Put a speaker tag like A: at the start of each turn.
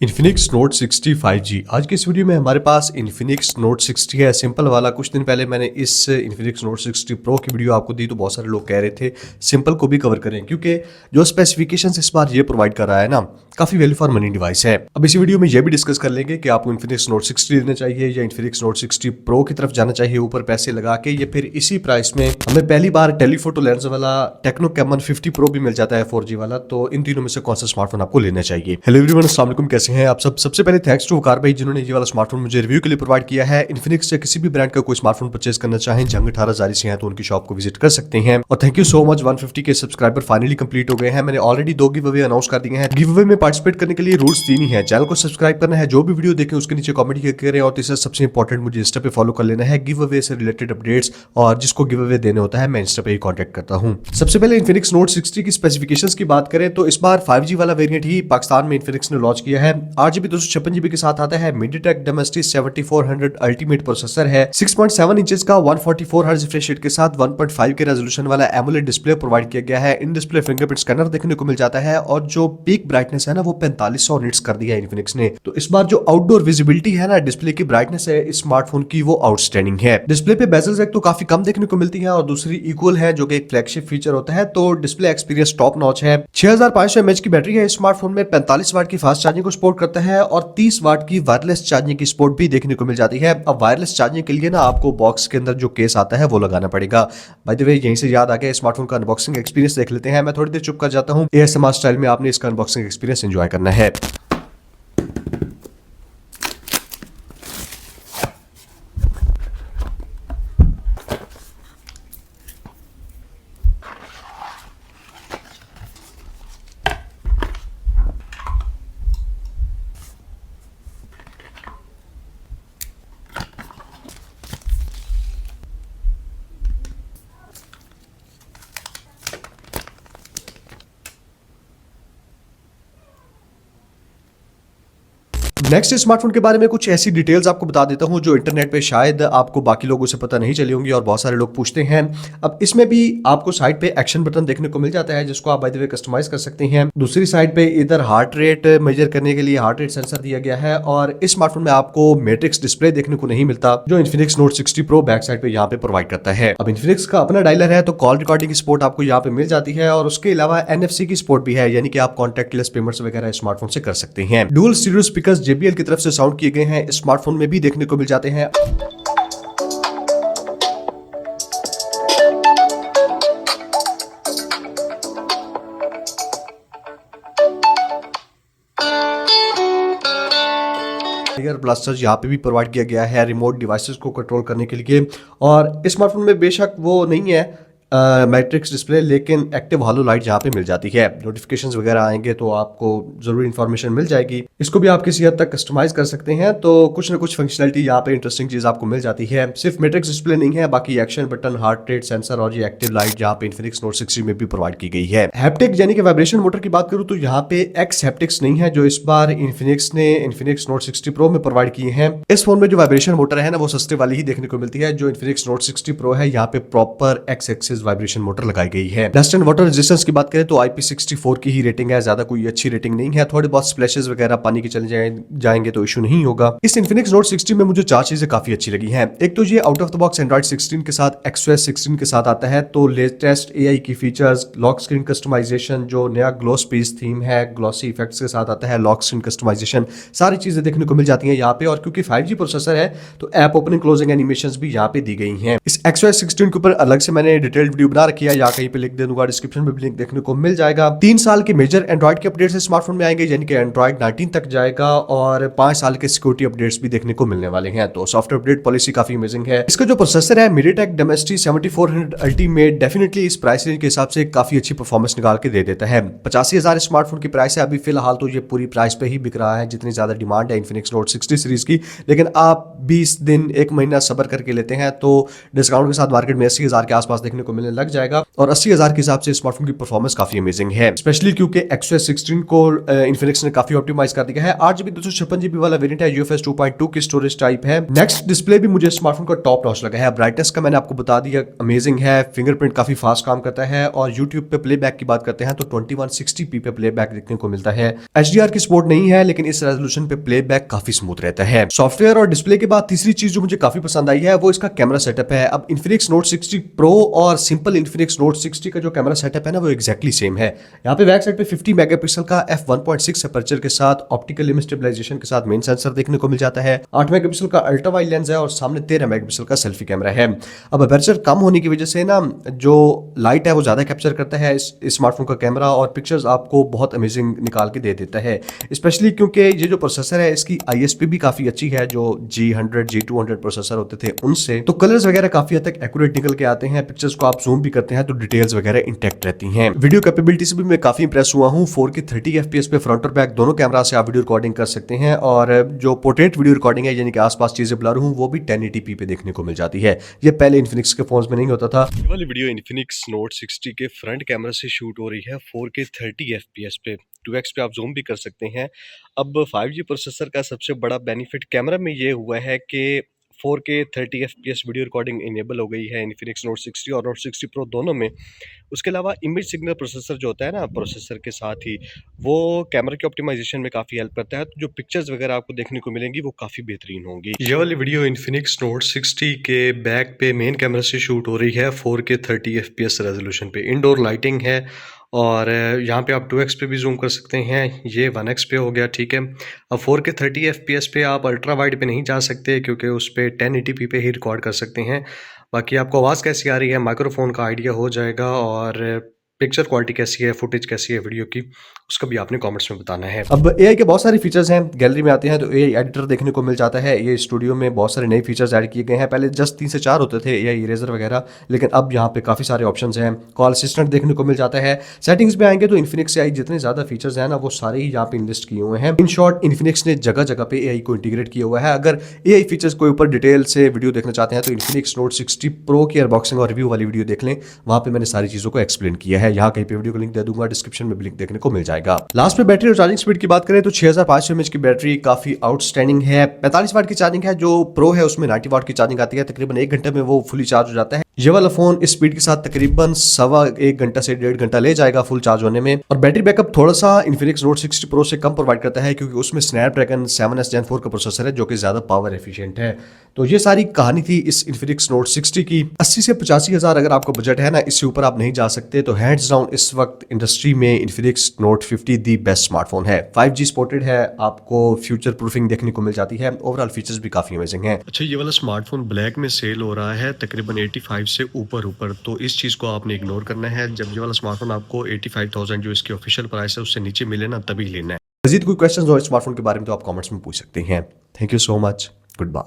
A: Infinix Note 60 5G। आज की इस वीडियो में हमारे पास Infinix Note 60 है, सिंपल वाला। कुछ दिन पहले मैंने इस Infinix Note 60 Pro की वीडियो आपको दी तो बहुत सारे लोग कह रहे थे सिंपल को भी कवर करें, क्योंकि जो स्पेसिफिकेशंस इस बार ये प्रोवाइड कर रहा है ना, काफी वैल्यू फॉर मनी डिवाइस है। अब इसी वीडियो में ये भी डिस्कस कर लेंगे कि आपको Infinix Note 60 लेना चाहिए या Infinix Note 60 Pro की तरफ जाना चाहिए ऊपर पैसे लगा के, या फिर इसी प्राइस में हमें पहली बार टेलीफोटो लेंस वाला टेक्नो कैमन 50 Pro भी मिल जाता है 4G वाला। तो इन तीनों में से कौन सा स्मार्टफोन आपको लेना चाहिए। हेलो एवरीवन, अस्सलाम वालेकुम, कैसे हैं आप सब। सबसे पहले थैंक्स टू वकार भाई जिन्होंने ये वाला स्मार्टफोन मुझे रिव्यू के लिए प्रोवाइड किया है। इन्फिनिक्स से किसी भी ब्रांड का कोई स्मार्टफोन परचेज करना चाहें, जंग 18 जारी से हैं तो उनकी शॉप को विजिट कर सकते हैं। और थैंक यू सो मच, 150 के सब्सक्राइबर फाइनली कंप्लीट हो गए हैं। मैंने ऑलरेडी 2 गिव अवे अनाउंस कर दिए हैं। गिव अवे में पार्टिसिपेट करने के लिए रूल्स 3 ही है। चैनल को सब्सक्राइब करना है, जो भी वीडियो देखें उसके नीचे कमेंट करें, और तीसरा सबसे इंपॉर्टेंट, मुझे इंस्टा पे फॉलो कर लेना है। गिव अवे से रिलेटेड अपडेट्स और जिसको गिव अवे देने होता है मैं इंस्टा पे ही कॉन्टेक्ट करता हूँ। सबसे पहले इन्फिनिक्स नोट 60 की स्पेसिफिकेशंस की बात करें तो इस बार 5G वाला वेरिएंट ही पाकिस्तान में इन्फिनिक्स ने लॉन्च किया है। 8GB 256GB के साथ आता है। MediaTek Dimensity 7400 अल्टीमेट प्रोसेसर है। 6.7 इंचेस का 144 हर्ट्ज रिफ्रेश रेट के साथ 1.5 के रेजोल्यूशन वाला एमोलेड डिस्प्ले प्रोवाइड किया गया है। इन डिस्प्ले फिंगरप्रिंट स्कैनर देखने को मिल जाता है, और जो पीक ब्राइटनेस है ना वो 4500 निट्स कर दिया है इन्फिनिक्स ने। तो इस बार जो आउटडोर विजिबिलिटी है ना, डिस्प्ले की ब्राइटनेस है इस स्मार्टफोन की, वो आउटस्टैंडिंग है। डिस्प्ले पे बेजल्स एक तो काफी कम देखने को मिलती है और दूसरी इक्वल है, जो कि एक फ्लैगशिप फीचर होता है। तो डिस्प्ले एक्सपीरियंस टॉप नॉच है। 6500 mAh की बैटरी है इस स्मार्टफोन में। 45 वाट की फास्ट चार्जिंग को सपोर्ट करता है और 30 वाट की वायरलेस चार्जिंग की सपोर्ट भी देखने को मिल जाती है। अब वायरलेस चार्जिंग के लिए ना आपको बॉक्स के अंदर जो केस आता है वो लगाना पड़ेगा। बाय द वे, यहीं से याद आ गया, स्मार्टफोन का अनबॉक्सिंग एक्सपीरियंस देख लेते हैं। मैं थोड़ी देर चुप कर जाता हूँ। ASMR स्टाइल में आपने इसका अनबॉक्सिंग एक्सपीरियंस एंजॉय करना है। नेक्स्ट स्मार्टफोन के बारे में कुछ ऐसी डिटेल्स आपको बता देता हूं जो इंटरनेट पे शायद आपको बाकी लोगों से पता नहीं चली होंगी और बहुत सारे लोग पूछते हैं। अब इसमें भी आपको साइड पे एक्शन बटन देखने को मिल जाता है, जिसको आप बाय द वे कस्टमाइज कर सकते हैं। दूसरी साइड पे इधर हार्ट रेट मेजर करने के लिए हार्ट रेट सेंसर दिया गया है, और इस स्मार्टफोन में आपको मैट्रिक्स डिस्प्ले देखने को नहीं मिलता जो Infinix note 60 pro back side पे यहाँ पे प्रोवाइड करता है। अब इन्फिनिक्स का अपना डायलर है तो कॉल रिकॉर्डिंग की सपोर्ट आपको यहाँ पे मिल जाती है, और उसके अलावा NFC की सपोर्ट भी है, यानी कि आप कॉन्टैक्टलेस पेमेंट्स वगैरह स्मार्टफोन से कर सकते हैं। डुअल स्टीरियो स्पीकर्स JBL की तरफ से साउंड किए गए हैं स्मार्टफोन में भी देखने को मिल जाते हैं। ब्लास्टर यहाँ पे भी प्रोवाइड किया गया है रिमोट डिवाइसेस को कंट्रोल करने के लिए। और इस स्मार्टफोन में बेशक वो नहीं है मैट्रिक्स डिस्प्ले, लेकिन एक्टिव हॉलो लाइट यहाँ पे मिल जाती है। नोटिफिकेशंस वगैरह आएंगे तो आपको जरूरी इंफॉर्मेशन मिल जाएगी। इसको भी आप किसी हद तक कस्टमाइज कर सकते हैं, तो कुछ ना कुछ फंक्शनलिटी यहाँ पे इंटरेस्टिंग चीज आपको मिल जाती है। सिर्फ मैट्रिक्स डिस्प्ले नहीं है, बाकी action button, heart rate sensor और ये एक्टिव लाइट यहाँ पे इन्फिनिक्स नोट 60 में भी प्रोवाइड की गई है। हैप्टिक यानी कि वाइब्रेशन मोटर की बात करूँ तो यहाँ पे एक्स हैप्टिक्स नहीं है, जो इस बार इन्फिनिक्स ने इन्फिनिक्स नोट 60 प्रो में प्रोवाइड किए हैं। इस फोन में जो वाइब्रेशन मोटर है ना वो सस्ते वाली ही देखने को मिलती है। जो इन्फिनिक्स नोट 60 प्रो है यहाँ पे proper x axis vibration motor लगाई गई है। डस्ट एंड वाटर रेजिस्टेंस की बात करें तो IP64 की ही रेटिंग है, ज्यादा कोई अच्छी रेटिंग नहीं है। थोड़े बहुत स्प्लैशेस वगैरह पानी के चले जाएंगे तो इशू नहीं होगा। इस इन्फिनिक्स नोट 60 में मुझे 4 चीजें काफी अच्छी लगी हैं। एक तो ये out of the box Android 16 के साथ XOS 16 के साथ आता है, तो लेटेस्ट AI की फीचर्स, लॉक स्क्रीन कस्टमाइजेशन, जो नया ग्लो स्पेस थीम है, ग्लॉसी इफेक्ट्स के साथ आता है, लॉक स्क्रीन कस्टमाइजेशन, सारी चीजें देखने को मिल जाती हैं यहाँ पे। और क्योंकि 5G प्रोसेसर है तो ऐप ओपनिंग क्लोजिंग एनिमेशंस भी यहाँ पे दी गई हैं। इस XOS 16 के ऊपर अलग से मैंने डिटेल्ड वीडियो बना रखी है, या कहीं पे लिख दे दूंगा, डिस्क्रिप्शन में भी लिंक देखने को मिल जाएगा। 3 साल के मेजर एंड्रॉइड के अपडेट्स स्मार्टफोन में आएंगे, यानी कि एंड्रॉइड 19 तक जाएगा, और 5 साल के सिक्योरिटी अपडेट्स भी देखने को मिलने वाले हैं। तो सॉफ्टवेयर अपडेट पॉलिसी काफी अमेजिंग है। इसका जो प्रोसेसर है MediaTek Dimensity 7400 अल्टीमेट, डेफिनेटली इस प्राइस रेंज के हिसाब से काफी अच्छी परफॉर्मेंस निकाल के दे देता है। 85,000 स्मार्टफोन की प्राइस है अभी फिलहाल, तो ये पूरी प्राइस पे ही बिक रहा है जितनी ज्यादा डिमांड है इन्फिनिक्स नोट 60 सीरीज की। लेकिन आप 20 दिन 1 महीना सब्र करके लेते हैं तो डिस्काउंट के साथ मार्केट में 80,000 के आसपास देखने को मिलने लग जाएगा। और 80,000 के हिसाब से स्मार्टफोन की परफॉर्मेंस काफी अमेजिंग है, स्पेशली क्योंकि Exynos 16 को इन्फिनिक्स ने काफी ऑप्टिमाइज कर दिया है। 8GB 256GB वाला वेरिएंट है, UFS 2.2 की स्टोरेज टाइप है। नेक्स्ट डिस्प्ले भी मुझे स्मार्टफोन का टॉप नॉच लगा है। ब्राइटनेस का मैंने आपको बता दिया, अमेजिंग है। फिंगरप्रिंट काफी फास्ट काम करता है। और यूट्यूब पे प्लेबैक की बात करते हैं तो 2160p पे प्लेबैक देखने को मिलता है। HDR की सपोर्ट नहीं है, लेकिन इस रेजोल्यूशन पे प्लेबैक काफी स्मूथ रहता है। सॉफ्टवेयर और डिस्प्ले के बाद तीसरी चीज जो मुझे काफी पसंद आई है वो इसका कैमरा सेटअप है। अब इन्फिनिक्स नोट 60 प्रो और सिंपल इन्फिनिक्स नोट 60 का जो कैमरा सेटअप है ना, वो एक्जैक्टली सेम है। यहाँ पे बैक साइड पे 50 मेगापिक्सल का f1.6 अपर्चर के साथ ऑप्टिकल इमेज स्टेबलाइजेशन के साथ मेन सेंसर देखने को मिल जाता है। 8 मेगापिक्सल का अल्ट्रा वाइड लेंस है और सामने 13 मेगापिक्सल का सेल्फी कैमरा है। अब अपर्चर कम होने की वजह से ना जो लाइट है वो ज्यादा कैप्चर करता है इस स्मार्टफोन का कैमरा, और पिक्चर्स आपको बहुत अमेजिंग निकाल के दे देता है। स्पेशली क्योंकि ये जो प्रोसेसर है इसकी ISP भी काफी अच्छी है, जो G100 G200 प्रोसेसर होते थे उनसे। तो कलर्स वगैरह काफी हद तक एक्यूरेट निकल के आते हैं। पिक्चर्स को आप जूम भी करते हैं तो डिटेल्स वगैरह इंटैक्ट रहती हैं। वीडियो कैपेबिलिटी से भी मैं काफी इंप्रेस हुआ हूँ। 4K 30 FPS पे फ्रंट और बैक दोनों कैमरा से आप वीडियो रिकॉर्डिंग कर सकते हैं, और जो पोर्ट्रेट वीडियो रिकॉर्डिंग है यानी कि आसपास चीजें ब्लर हूँ वो भी 1080p पे देखने को मिल जाती है। ये पहले इन्फिनिक्स के फोन्स में नहीं होता था।
B: ये वाली वीडियो इन्फिनिक्स नोट 60 के फ्रंट कैमरा से शूट हो रही है 4K 30 FPS पे। 2x पे आप जूम भी कर सकते हैं। अब 5G प्रोसेसर का सबसे बड़ा बेनिफिट कैमरा में ये हुआ है कि 4K 30 FPS video recording enable हो गई है इन्फिनिक्स नोट 60 और नोट 60 प्रो दोनों में। उसके अलावा इमेज सिग्नल प्रोसेसर जो होता है ना, प्रोसेसर के साथ ही वो कैमरा के ऑप्टिमाइजेशन में काफ़ी हेल्प करता है। तो जो पिक्चर्स वगैरह आपको देखने को मिलेंगी वो काफ़ी बेहतरीन होंगी। ये वाली वीडियो इन्फिनिक्स नोट 60 के बैक पे मेन कैमरा से शूट हो रही है 4K 30 FPS रेजोल्यूशन पे। इंडोर लाइटिंग है और यहाँ पे आप 2x पे भी जूम कर सकते हैं। ये 1x पे हो गया, ठीक है। अब 4K 30 FPS पे आप अल्ट्रा वाइड पे नहीं जा सकते क्योंकि उस पर 1080p पे ही रिकॉर्ड कर सकते हैं। बाकी आपको आवाज़ कैसी आ रही है, माइक्रोफोन का आइडिया हो जाएगा, और पिक्चर क्वालिटी कैसी है, फुटेज कैसी है वीडियो की, उसका भी आपने कमेंट्स में बताना है।
A: अब AI के बहुत सारे फीचर्स हैं। गैलरी में आते हैं तो AI एडिटर देखने को मिल जाता है। ये स्टूडियो में बहुत सारे नए फीचर्स ऐड किए गए हैं। पहले जस्ट 3 से 4 होते थे AI इरेजर वगैरह, लेकिन अब यहाँ पे काफ़ी सारे ऑप्शंस हैं। कॉल असिस्टेंट देखने को मिल जाता है। सेटिंग्स में आएंगे तो इन्फिनिक्स AI जितने ज़्यादा फीचर्स हैं ना वो सारे ही यहाँ पे लिस्ट किए हुए हैं। इन शॉर्ट इन्फिनिक्स ने जगह जगह पे AI को इंटीग्रेट किया हुआ है। अगर AI फीचर्स को ऊपर डिटेल से वीडियो देखना चाहते हैं तो इन्फिनिक्स नोट 60 प्रो की अनबॉक्सिंग और रिव्यू वाली वीडियो देख लें, वहाँ पे मैंने सारी चीज़ों को एक्सप्लेन किया है। यहाँ कहीं पे वीडियो को लिंक दे दूंगा, डिस्क्रिप्शन में भी लिंक देखने को मिल जाएगा। लास्ट में बैटरी और चार्जिंग स्पीड की बात करें तो 6500 mAh की बैटरी काफी आउटस्टैंडिंग है। 45 वाट की चार्जिंग है। जो प्रो है उसमें 90 वाट की चार्जिंग आती है। तकरीबन 1 घंटे में वो फुली चार्ज हो जाता है। ये वाला फोन इस स्पीड के साथ तकरीबन 1.25 घंटा से 1.5 घंटा ले जाएगा फुल चार्ज होने में। और बैटरी बैकअप थोड़ा सा इन्फिनिक्स नोट 60 प्रो से कम प्रोवाइड करता है क्योंकि उसमें स्नैपड्रैगन 7S Gen 4 का प्रोसेसर है जो कि ज्यादा पावर एफिशिएंट है। तो ये सारी कहानी थी इस इन्फिनिक्स नोट 60 की। 80 से 85 हज़ार अगर आपका बजट है ना, इससे ऊपर आप नहीं जा सकते। तो हैंड्स डाउन इस वक्त इंडस्ट्री में Infinix note 50 the best smartphone है। 5G सपोर्टेड है, आपको फ्यूचर प्रूफिंग देखने को मिल जाती है। ओवरऑल फीचर्स भी काफी अमेजिंग है।
B: अच्छा, ये वाला स्मार्टफोन ब्लैक में सेल हो रहा है तकरीबन 85 से ऊपर, तो इस चीज़ को आपने इग्नोर करना है। जब ये वाला स्मार्टफोन आपको 85,000 जो इसकी ऑफिशियल प्राइस है उससे नीचे मिले ना, तभी लेना है।
A: मजीद कोई क्वेश्चन हो स्मार्टफोन के बारे में तो आप कमेंट्स में पूछ सकते हैं। Thank you so much. Good bye.